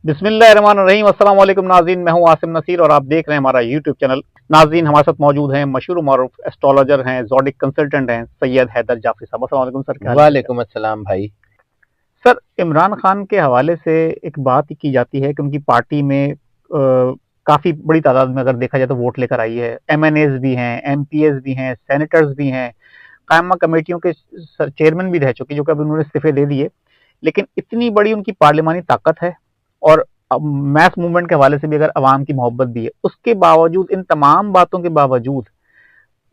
بسم اللہ الرحمن الرحیم۔ السلام علیکم ناظرین، میں ہوں عاصم نصیر اور آپ دیکھ رہے ہیں ہمارا یوٹیوب چینل۔ ناظرین، ہمارے ساتھ موجود ہیں مشہور و معروف ایسٹرولوجر ہیں، زوڈک کنسلٹنٹ ہیں، سید حیدر جعفری صاحب۔ السلام علیکم سر، کیا حال ہے؟ وعلیکم السلام بھائی۔ سر، عمران خان کے حوالے سے ایک بات کی جاتی ہے کہ ان کی پارٹی میں کافی بڑی تعداد میں اگر دیکھا جائے تو ووٹ لے کر آئی ہے، ایم این ایز بھی ہیں، ایم پی ایز بھی ہیں، سینیٹرز بھی ہیں، قائمہ کمیٹیوں کے چیئرمین بھی رہ چکے جو کہ اب انہوں نے استعفے دے دیے، لیکن اتنی بڑی ان کی پارلیمانی طاقت ہے اور میس موومنٹ کے حوالے سے بھی اگر عوام کی محبت بھی ہے، اس کے باوجود، ان تمام باتوں کے باوجود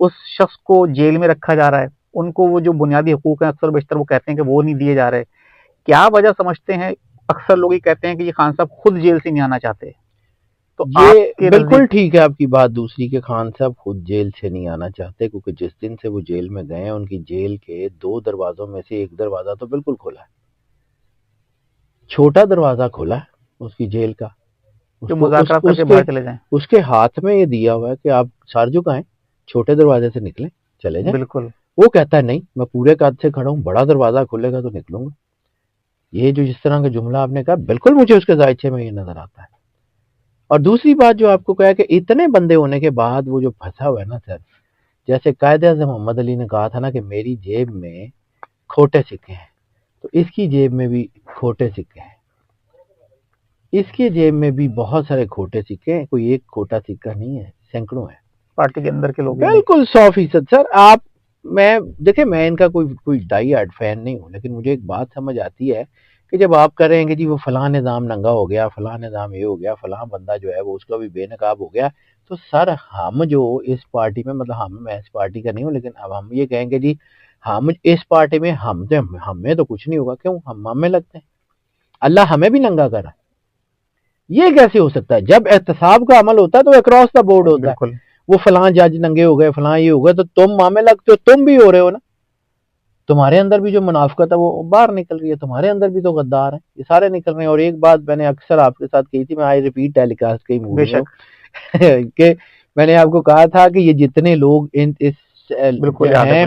اس شخص کو جیل میں رکھا جا رہا ہے۔ ان کو وہ جو بنیادی حقوق ہیں اکثر بیشتر وہ کہتے ہیں کہ وہ نہیں دیے جا رہے۔ کیا وجہ سمجھتے ہیں؟ اکثر لوگ یہ کہتے ہیں کہ یہ خان صاحب خود جیل سے نہیں آنا چاہتے، تو یہ بالکل ٹھیک ہے آپ کی بات دوسری کہ خان صاحب خود جیل سے نہیں آنا چاہتے، کیونکہ جس دن سے وہ جیل میں گئے ہیں ان کی جیل کے 2 دروازوں میں سے ایک دروازہ تو بالکل کھلا ہے، چھوٹا دروازہ کھلا ہے اس کی جیل کا، جو مذاکرات کر کے باہر چلے جائیں۔ اس کے ہاتھ میں یہ دیا ہوا ہے کہ آپ سر جھکائیں، چھوٹے دروازے سے نکلیں، چلے جائیں۔ بالکل، وہ کہتا ہے نہیں، میں پورے قد سے کھڑا ہوں، بڑا دروازہ کھلے گا تو نکلوں گا۔ یہ جو جس طرح کا جملہ آپ نے کہا، بالکل مجھے اس کے ذائچے میں یہ نظر آتا ہے۔ اور دوسری بات جو آپ کو کہا کہ اتنے بندے ہونے کے بعد وہ جو پھنسا ہوا ہے نا سر، جیسے قائد اعظم محمد علی نے کہا تھا نا کہ میری جیب میں کھوٹے سکے ہیں، تو اس کی جیب میں بھی کھوٹے سکے ہیں، اس کی جیب میں بھی بہت سارے کھوٹے سکے ہیں، کوئی ایک کھوٹا سکہ نہیں ہے، سینکڑوں ہیں پارٹی کے اندر کے لوگ۔ بالکل 100% سر۔ آپ میں دیکھیں، میں ان کا کوئی ڈائی ہارڈ فین نہیں ہوں، لیکن مجھے ایک بات سمجھ آتی ہے کہ جب آپ کر رہے ہیں کہ جی وہ فلاں نظام ننگا ہو گیا، فلاں نظام یہ ہو گیا، فلاں بندہ جو ہے وہ اس کا بھی بے نقاب ہو گیا، تو سر ہم جو اس پارٹی میں، مطلب میں اس پارٹی کا نہیں ہوں، لیکن اب ہم یہ کہیں گے جی ہم اس پارٹی میں ہمیں تو کچھ نہیں ہوگا، کیوں؟ ہم میں لگتے ہیں، اللہ ہمیں بھی ننگا کرا۔ یہ کیسے ہو سکتا ہے؟ جب احتساب کا عمل ہوتا ہے تو اکراس دا بورڈ ہوتا ہے، وہ فلاں جج ننگے ہو گئے، فلاں یہ ہو گئے، تو تم مامے لگتے ہو، تم بھی ہو رہے ہو نا، تمہارے اندر بھی جو منافقت ہے وہ باہر نکل رہی ہے، تمہارے اندر بھی تو غدار ہیں، یہ سارے نکل رہے ہیں۔ اور ایک بات میں نے اکثر آپ کے ساتھ کہی تھی، میں آئی ریپیٹ ٹیلی کاسٹ کے موڈ میں ہوں کہ میں نے آپ کو کہا تھا کہ یہ جتنے لوگ ہیں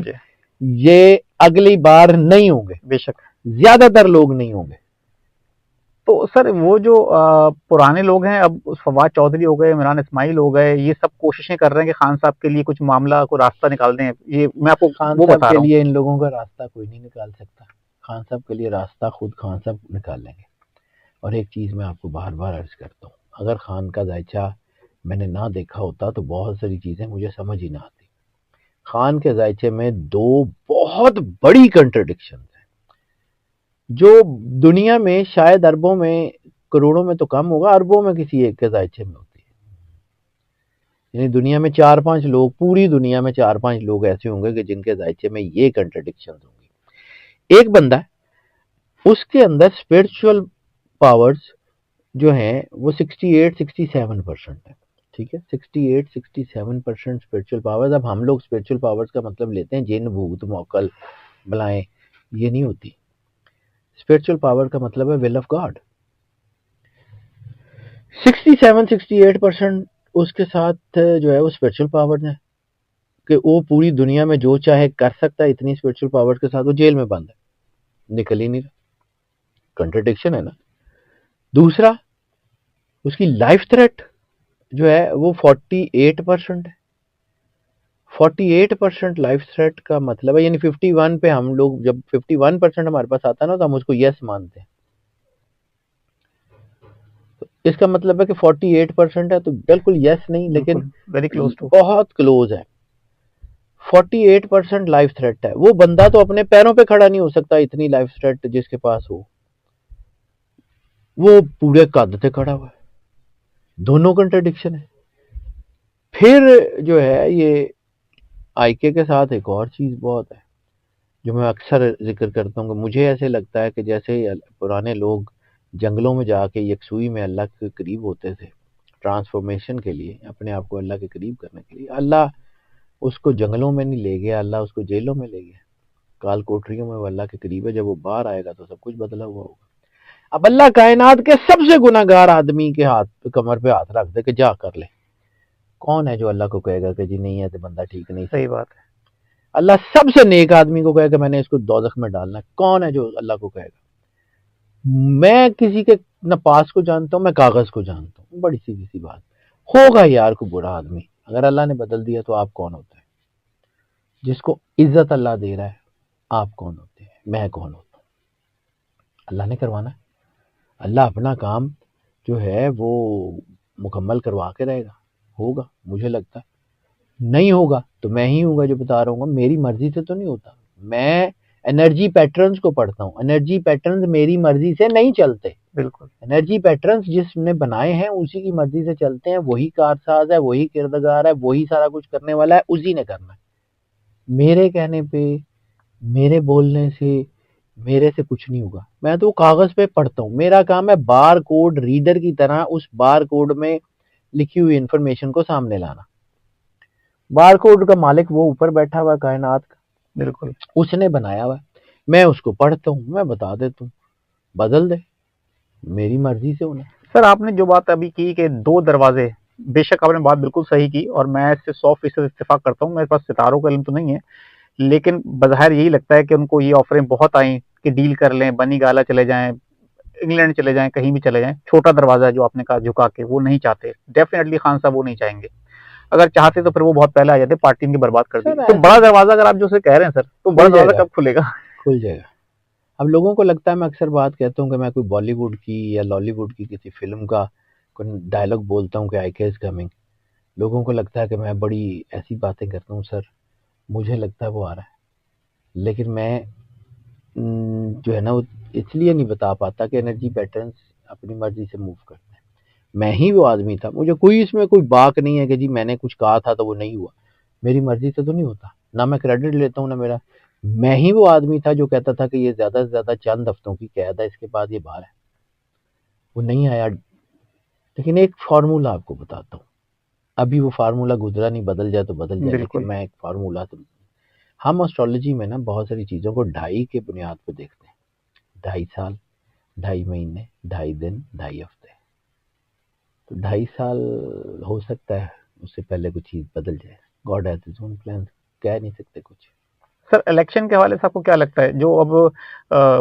یہ اگلی بار نہیں ہوں گے، بے شک زیادہ تر لوگ نہیں ہوں گے۔ تو سر وہ جو پرانے لوگ ہیں، اب فواد چودھری ہو گئے، عمران اسماعیل ہو گئے، یہ سب کوششیں کر رہے ہیں کہ خان صاحب کے لیے کچھ معاملہ کو راستہ نکال دیں۔ یہ میں آپ کو خان وہ صاحب بتا کے رہا ہوں۔ لیے ان لوگوں کا راستہ کوئی نہیں نکال سکتا، خان صاحب کے لیے راستہ خود خان صاحب نکال لیں گے۔ اور ایک چیز میں آپ کو بار بار عرض کرتا ہوں، اگر خان کا ذائچہ میں نے نہ دیکھا ہوتا تو بہت ساری چیزیں مجھے سمجھ ہی نہ آتی۔ خان کے ذائچے میں 2 بہت بڑی کنٹرڈکشن ہیں جو دنیا میں شاید اربوں میں، کروڑوں میں تو کم ہوگا، اربوں میں کسی ایک کے ذائچے میں ہوتی ہے۔ یعنی دنیا میں 4-5 لوگ، پوری دنیا میں 4-5 لوگ ایسے ہوں گے کہ جن کے ذائچے میں یہ کنٹرڈکشن ہوں گی۔ ایک بندہ ہے، اس کے اندر اسپرچول پاورز جو ہیں وہ 68-67% ہے، ٹھیک ہے، 68-67% اسپرچول پاورز۔ اب ہم لوگ اسپرچول پاورز کا مطلب لیتے ہیں جن، بھوت، موکل، بلائیں، یہ نہیں ہوتی۔ اسپرچول پاور کا مطلب ہے ول آف گاڈ۔ 67-68% اس کے ساتھ جو ہے وہ اسپرچول پاور ہے کہ وہ پوری دنیا میں جو چاہے کر سکتا ہے، اتنی اسپرچول پاور کے ساتھ وہ جیل میں بند ہے، نکل ہی نہیں رہا۔ کنٹرڈکشن ہے نا۔ دوسرا، اس کی لائف تھریٹ جو ہے وہ 48% ہے۔ 48% لائف تھریٹ کا مطلب ہے، یعنی 51 پہ ہم لوگ، جب 51% ہمارے پاس آتا ہے نا تو ہم اس کو یس مانتے ہیں، اس کا مطلب ہے کہ 48% ہے تو بالکل یس نہیں، لیکن بہت کلوز ہے۔ 48% لائف تھریٹ ہے، وہ بندہ تو اپنے پیروں پہ کھڑا نہیں ہو سکتا، اتنی لائف تھریٹ جس کے پاس ہو، وہ پورے قد سے کھڑا ہوا ہے۔ دونوں کنٹرڈکشن ہے۔ پھر جو ہے یہ آئی کے ساتھ ایک اور چیز بہت ہے جو میں اکثر ذکر کرتا ہوں کہ مجھے ایسے لگتا ہے کہ جیسے پرانے لوگ جنگلوں میں جا کے یکسوئی میں اللہ کے قریب ہوتے تھے، ٹرانسفارمیشن کے لیے، اپنے آپ کو اللہ کے قریب کرنے کے لیے، اللہ اس کو جنگلوں میں نہیں لے گیا، اللہ اس کو جیلوں میں لے گیا، کال کوٹریوں میں وہ اللہ کے قریب ہے۔ جب وہ باہر آئے گا تو سب کچھ بدلا ہوا ہوگا۔ اب اللہ کائنات کے سب سے گناہ گار آدمی کے ہاتھ، کمر پہ ہاتھ رکھ دے کہ جا کر لے، کون ہے جو اللہ کو کہے گا کہ جی نہیں ہے تو بندہ ٹھیک نہیں؟ صحیح بات ہے۔ اللہ سب سے نیک آدمی کو کہے کہ میں نے اس کو دوزخ میں ڈالنا ہے، کون ہے جو اللہ کو کہے گا؟ میں کسی کے نہ پاس کو جانتا ہوں میں کاغذ کو جانتا ہوں. بڑی سیدھی سی بات. ہوگا یار کوئی برا آدمی, اگر اللہ نے بدل دیا تو آپ کون ہوتے ہیں؟ جس کو عزت اللہ دے رہا ہے آپ کون ہوتے ہیں؟ میں کون ہوتا ہوں؟ اللہ نے کروانا ہے. اللہ اپنا کام جو ہے وہ مکمل کروا کے رہے گا. ہوگا مجھے لگتا ہے. نہیں ہوگا تو میں ہی ہوں گا جو بتا رہا ہوں. میری مرضی سے تو نہیں ہوتا. میں انرجی پیٹرنز کو پڑھتا ہوں. انرجی پیٹرنز میری مرضی سے نہیں چلتے. بالکل انرجی پیٹرنز جس نے بنائے ہیں اسی کی مرضی سے چلتے ہیں. وہی کارساز ہے, وہی کردگار ہے, وہی سارا کچھ کرنے والا ہے, اسی نے کرنا ہے. میرے کہنے پہ, میرے بولنے سے, میرے سے کچھ نہیں ہوگا. میں تو کاغذ پہ پڑھتا ہوں. میرا کام ہے بار کوڈ ریڈر کی طرح اس بار کوڈ میں لکھی ہوئی انفارمیشن کو سامنے لانا. بار کوڈ کا مالک وہ اوپر بیٹھا ہوا کائنات کا, بالکل اس نے بنایا ہوا. میں اس کو پڑھتا ہوں, میں بتا دیتا ہوں, بدل دے میری مرضی سے ہونا. سر آپ نے جو بات ابھی کی کہ 2 دروازے, بے شک آپ نے بات بالکل صحیح کی اور میں اس سے 100% اتفاق کرتا ہوں. میرے پاس ستاروں کا علم تو نہیں ہے, لیکن بظاہر یہی لگتا ہے کہ ان کو یہ آفریں بہت آئیں کہ ڈیل کر لیں, بنی گالا چلے جائیں, انگلینڈ چلے جائیں, کہیں بھی چلے جائیں. چھوٹا دروازہ جو آپ نے کہا جھکا کے, وہ نہیں چاہتے. ڈیفینیٹلی خان صاحب وہ نہیں چاہیں گے. اگر چاہتے تو پھر وہ بہت پہلے آ جاتے, پارٹی ان کی برباد کر دی. سر تو ایسا بڑا دروازہ اگر آپ جو سے کہہ رہے ہیں سر, تو بڑا کھل جائے دروازہ گا, کب کھلے گا؟ کھل جائے گا. اب لوگوں کو لگتا ہے, میں اکثر بات کہتا ہوں کہ میں کوئی بالی ووڈ کی یا لالی ووڈ کی کسی فلم کا کوئی ڈائلاگ بولتا ہوں کہ آئی کے از کمنگ. لوگوں کو لگتا ہے کہ میں بڑی ایسی باتیں کرتا ہوں. سر مجھے لگتا ہے وہ آ رہا ہے, لیکن میں جو ہے نا وہ اس لیے نہیں بتا پاتا کہ انرجی پیٹرنز اپنی مرضی سے موو کرتے ہیں. میں ہی وہ آدمی تھا. مجھے کوئی اس میں کوئی باک نہیں ہے کہ جی میں نے کچھ کہا تھا تو وہ نہیں ہوا. میری مرضی سے تو نہیں ہوتا. نہ میں کریڈٹ لیتا ہوں نہ میرا. میں ہی وہ آدمی تھا جو کہتا تھا کہ یہ زیادہ سے زیادہ چند ہفتوں کی قید ہے, اس کے بعد یہ باہر ہے. وہ نہیں آیا. لیکن ایک فارمولہ آپ کو بتاتا ہوں. ابھی وہ فارمولہ گزرا نہیں, بدل جائے تو بدل جائے. بالکل لیکن میں ایک فارمولہ تو, ہم اسٹرالوجی میں نا بہت ساری چیزوں کو 2.5 کے بنیاد پہ دیکھتے ہیں. 2.5 سال, 2.5 مہینے, 2.5 دن, 2.5 ہفتے. تو 2.5 سال ہو سکتا ہے اس سے پہلے کوئی چیز بدل جائے. God has his own plan, کہہ نہیں سکتے کچھ. سر الیکشن کے حوالے سے آپ کو کیا لگتا ہے, جو اب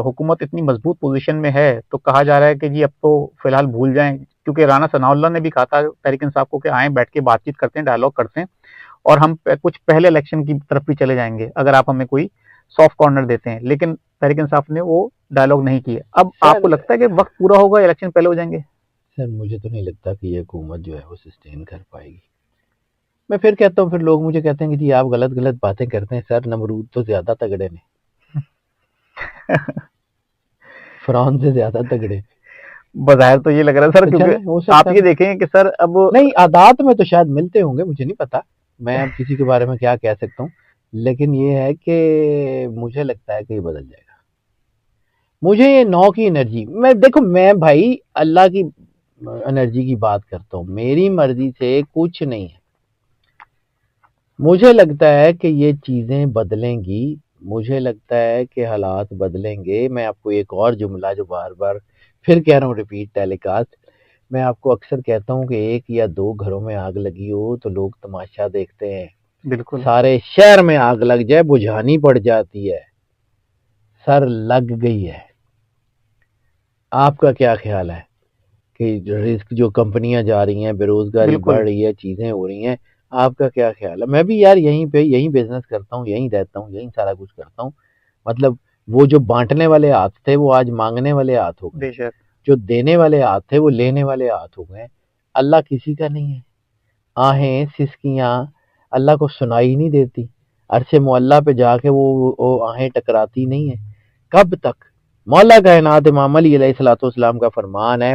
حکومت اتنی مضبوط پوزیشن میں ہے, تو کہا جا رہا ہے کہ جی اب تو فی الحال بھول جائیں, کیونکہ رانا ثناء اللہ نے بھی کہا تھا تحریک انصاف کو کہ آئیں بیٹھ کے بات چیت کرتے ہیں, ڈائلاگ کرتے ہیں, اور ہم کچھ پہلے الیکشن کی طرف بھی چلے جائیں گے اگر آپ ہمیں کوئی سافٹ کارنر دیتے ہیں. لیکن تحریک انصاف نے وہ ڈائلاگ نہیں کیے. اب آپ کو سر لگتا ہے کہ وقت پورا ہوگا, الیکشن پہلے ہو جائیں گے؟ سر مجھے تو نہیں لگتا کہ یہ حکومت جو ہے وہ سسٹین کر پائے گی. میں پھر کہتا ہوں, پھر لوگ مجھے کہتے ہیں کہ جی آپ غلط غلط باتیں کرتے ہیں. سر نمرود تو زیادہ تگڑے نے, فرعون سے زیادہ تگڑے. بظاہر تو یہ لگ رہا ہے سر, تو کیونکہ چلے ہو سکتا آپ ہے یہ دیکھیں کہ سر اب نہیں, عادات میں تو شاید ملتے ہوں گے, مجھے نہیں پتا. میں اب کسی کے بارے میں کیا کہہ سکتا ہوں. لیکن یہ ہے کہ مجھے لگتا ہے کہ یہ بدل جائے گا. مجھے یہ 9 کی انرجی, میں دیکھو میں بھائی اللہ کی انرجی کی بات کرتا ہوں. میری مرضی سے کچھ نہیں ہے. مجھے لگتا ہے کہ یہ چیزیں بدلیں گی. مجھے لگتا ہے کہ حالات بدلیں گے. میں آپ کو ایک اور جملہ جو بار بار پھر کہہ رہا ہوں, ریپیٹ ٹیلی کاسٹ, میں آپ کو اکثر کہتا ہوں کہ 1 یا 2 گھروں میں آگ لگی ہو تو لوگ تماشا دیکھتے ہیں. بالکل سارے شہر میں آگ لگ جائے بجھانی پڑ جاتی ہے. سر لگ گئی ہے. آپ کا کیا خیال ہے کہ رزق جو کمپنیاں جا رہی ہیں, بے روزگاری بالکل بڑھ رہی ہے, چیزیں ہو رہی ہیں, آپ کا کیا خیال ہے؟ میں بھی یار یہیں پہ یہیں بزنس کرتا ہوں, یہیں رہتا ہوں, یہیں سارا کچھ کرتا ہوں. مطلب وہ جو بانٹنے والے ہاتھ تھے وہ آج مانگنے والے ہاتھ ہو گئے. بے شک. جو دینے والے ہاتھ تھے وہ لینے والے ہاتھ ہو گئے. اللہ کسی کا نہیں ہے. آہیں سسکیاں اللہ کو سنائی نہیں دیتی. عرش معلیٰ پہ جا کے وہ آہیں ٹکراتی نہیں ہے. کب تک؟ مولا کائنات امام علی علیہ الصلوۃ والسلام کا فرمان ہے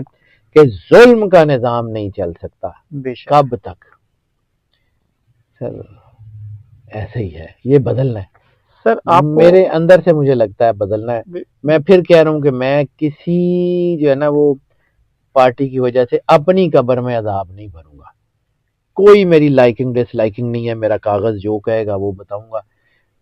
کہ ظلم کا نظام نہیں چل سکتا. بے شک. کب تک؟ سر ایسے ہی ہے, یہ بدلنا ہے. سر آپ میرے اندر سے مجھے لگتا ہے بدلنا ہے. میں پھر کہہ رہا ہوں کہ میں کسی جو ہے نا وہ پارٹی کی وجہ سے اپنی قبر میں عذاب نہیں بھروں گا. کوئی میری لائکنگ ڈس لائکنگ نہیں ہے. میرا کاغذ جو کہے گا وہ بتاؤں گا.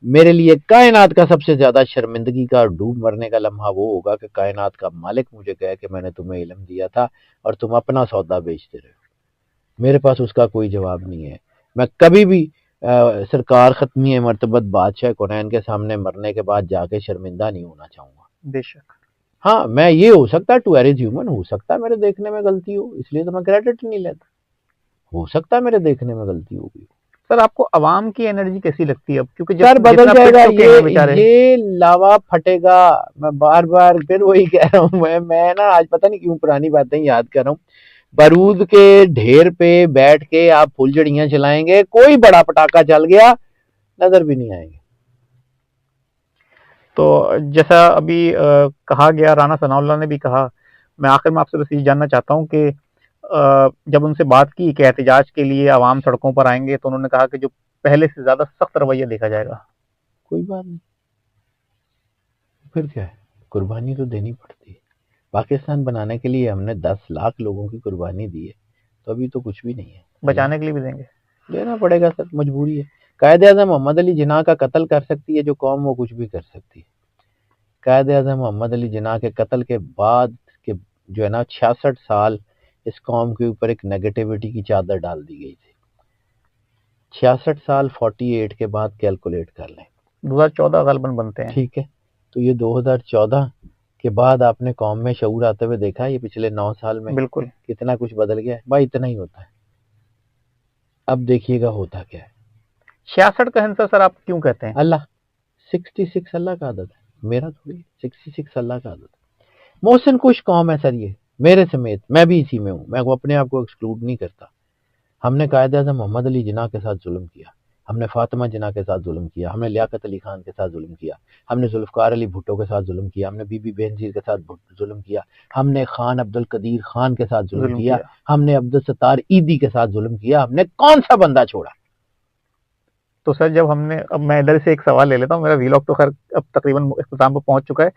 میرے لیے کائنات کا سب سے زیادہ شرمندگی کا اور ڈوب مرنے کا لمحہ وہ ہوگا کہ کائنات کا مالک مجھے کہے کہ میں نے تمہیں علم دیا تھا اور تم اپنا سودا بیچتے رہے ہو. میرے پاس اس کا کوئی جواب نہیں ہے. میں کبھی بھی سرکار ختمی مرتبت بادشاہ کونین کے سامنے مرنے کے بعد جا کے شرمندہ نہیں ہونا چاہوں گا. بے شک. ہاں میں یہ ہو سکتا ٹو ایریز ہیومن ہو سکتا ہے میرے دیکھنے میں غلطی ہو، اس لیے تو میں کریڈٹ نہیں لیتا، ہو سکتا ہے میرے دیکھنے میں غلطی ہوگی۔ سر آپ کو عوام کی انرجی کیسی لگتی ہے اب، کیونکہ سر بدل جتنا جائے پٹ گا، چکے ہیں بیچارے؟ یہ لاوا پھٹے گا، میں بار بار پھر وہی کہہ رہا ہوں، میں نا آج پتہ نہیں کیوں پرانی باتیں یاد کر رہا ہوں۔ بارود کے ڈھیر پہ بیٹھ کے آپ پھلجڑیاں چلائیں گے، کوئی بڑا پٹاخہ چل گیا نظر بھی نہیں آئیں گے۔ تو جیسا ابھی کہا گیا، رانا ثناء اللہ نے بھی کہا، میں آخر میں آپ سے بس یہ جاننا چاہتا ہوں کہ جب ان سے بات کی کہ احتجاج کے لیے عوام سڑکوں پر آئیں گے، تو انہوں نے کہا کہ جو پہلے سے زیادہ سخت رویہ دیکھا جائے گا۔ کوئی بات نہیں، پھر کیا ہے، قربانی تو دینی پڑتی ہے۔ پاکستان بنانے کے لیے ہم نے 10 لاکھ لوگوں کی قربانی دی ہے، تو ابھی تو کچھ بھی نہیں ہے، بچانے کے لیے بھی دیں گے؟ دینا پڑے گا سر، مجبوری ہے۔ قائد اعظم محمد علی جناح کا قتل کر سکتی ہے جو قوم، وہ کچھ بھی کر سکتی ہے۔ قائد اعظم محمد علی جناح کے قتل کے بعد کے جو ہے نا 66 سال اس قوم کے اوپر ایک نیگیٹیوٹی کی چادر ڈال دی گئی تھی۔ 66 سال 48 کے بعد کیلکولیٹ کر لیں، 2014 غالباً بنتے ہیں۔ ٹھیک ہے، تو یہ 2014 کے بعد آپ نے قوم میں شعور آتے ہوئے دیکھا، یہ پچھلے 9 سال میں بالکل۔ کتنا کچھ بدل گیا ہے بھائی، اتنا ہی ہوتا ہے۔ اب دیکھیے گا ہوتا کیا ہے۔ 66 کا ہنسا سر آپ کیوں کہتے ہیں؟ اللہ 66 اللہ کا عدد ہے، میرا تھوڑی 66 اللہ کا عدد ہے۔ محسن کش قوم ہے سر، یہ میرے سمیت، میں بھی اسی میں ہوں، میں اپنے آپ کو ایکسکلوڈ نہیں کرتا۔ ہم نے قائد اعظم محمد علی جناح کے ساتھ ظلم کیا، ہم نے فاطمہ جناح کے ساتھ ظلم کیا، ہم نے لیاقت علی خان کے ساتھ ظلم کیا، ہم نے ذوالفقار علی بھٹو کے ساتھ ظلم کیا، ہم نے بی بی بینظیر کے ساتھ ظلم کیا، ہم نے خان عبد القدیر خان کے ساتھ ظلم کیا، ہم نے عبدالستار عیدی کے ساتھ ظلم کیا، ہم نے کون سا بندہ چھوڑا؟ تو سر جب ہم نے، اب میں ادھر سے ایک سوال لے لیتا ہوں، میرا ویلاگ تو خیر اب تقریباً اختتام پہ پہنچ چکا ہے،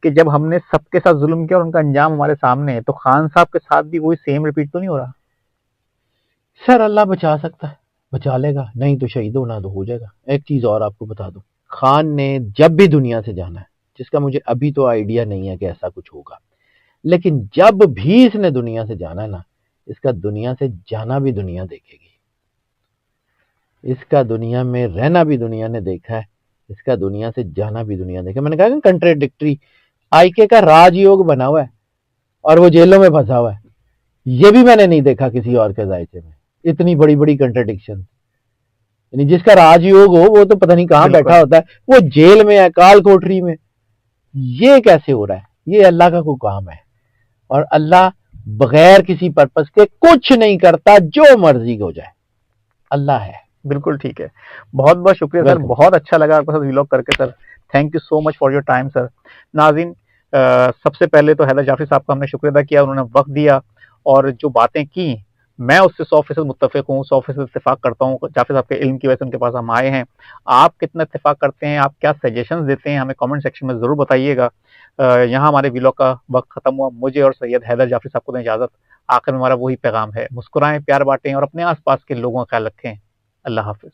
کہ جب ہم نے سب کے ساتھ ظلم کیا اور ان کا انجام ہمارے سامنے ہے، تو خان صاحب کے ساتھ بھی وہی سیم ریپیٹ تو نہیں ہو رہا؟ سر اللہ بچا سکتا ہے، بچا لے گا، نہیں تو شہید ہونا تو ہو جائے گا۔ ایک چیز اور آپ کو بتا دوں، خان نے جب بھی دنیا سے جانا ہے، جس کا مجھے ابھی تو آئیڈیا نہیں ہے کہ ایسا کچھ ہوگا، لیکن جب بھی اس نے دنیا سے جانا ہے نا، اس کا دنیا سے جانا بھی دنیا دیکھے گی، اس کا دنیا میں رہنا بھی دنیا نے دیکھا ہے، اس کا دنیا سے جانا بھی دنیا دیکھا۔ میں نے کہا کہ کنٹریڈکٹری، آئی کے کا راج یوگ بنا ہوا ہے اور وہ جیلوں میں پھنسا ہوا ہے، یہ بھی میں نے نہیں دیکھا کسی اور کے ذائقے میں، اتنی بڑی بڑی کنٹرڈکشن۔ یعنی جس کا راج یوگ ہو وہ تو پتہ نہیں کہاں بیٹھا ہوتا ہے، وہ جیل میں ہے، کال کوٹری میں، یہ کیسے ہو رہا ہے؟ یہ اللہ کا کوئی کام ہے، اور اللہ بغیر کسی پرپس کے کچھ نہیں کرتا، جو مرضی ہو جائے، اللہ ہے۔ بالکل ٹھیک ہے، بہت بہت شکریہ سر، بہت اچھا لگا آپ کے ساتھ ویلاگ کر کے sir, thank you so much for your time sir. ناظرین، سب سے پہلے تو حیدر جعفری صاحب کا ہم نے شکریہ ادا کیا، انہوں نے وقت دیا اور جو باتیں کی میں اس سے 100% متفق ہوں، 100% اتفاق کرتا ہوں، جعفری صاحب کے علم کی وجہ سے ان کے پاس ہم آئے ہیں۔ آپ کتنا اتفاق کرتے ہیں، آپ کیا سجیشنز دیتے ہیں، ہمیں کامنٹ سیکشن میں ضرور بتائیے گا۔ یہاں ہمارے ویلاگ کا وقت ختم ہوا، مجھے اور سید حیدر جعفری صاحب کو دیں اجازت۔ آخر میں ہمارا وہی پیغام ہے، مسکرائیں، پیار بانٹیں اور اپنے آس پاس کے لوگوں کا خیال رکھیں۔ اللہ حافظ۔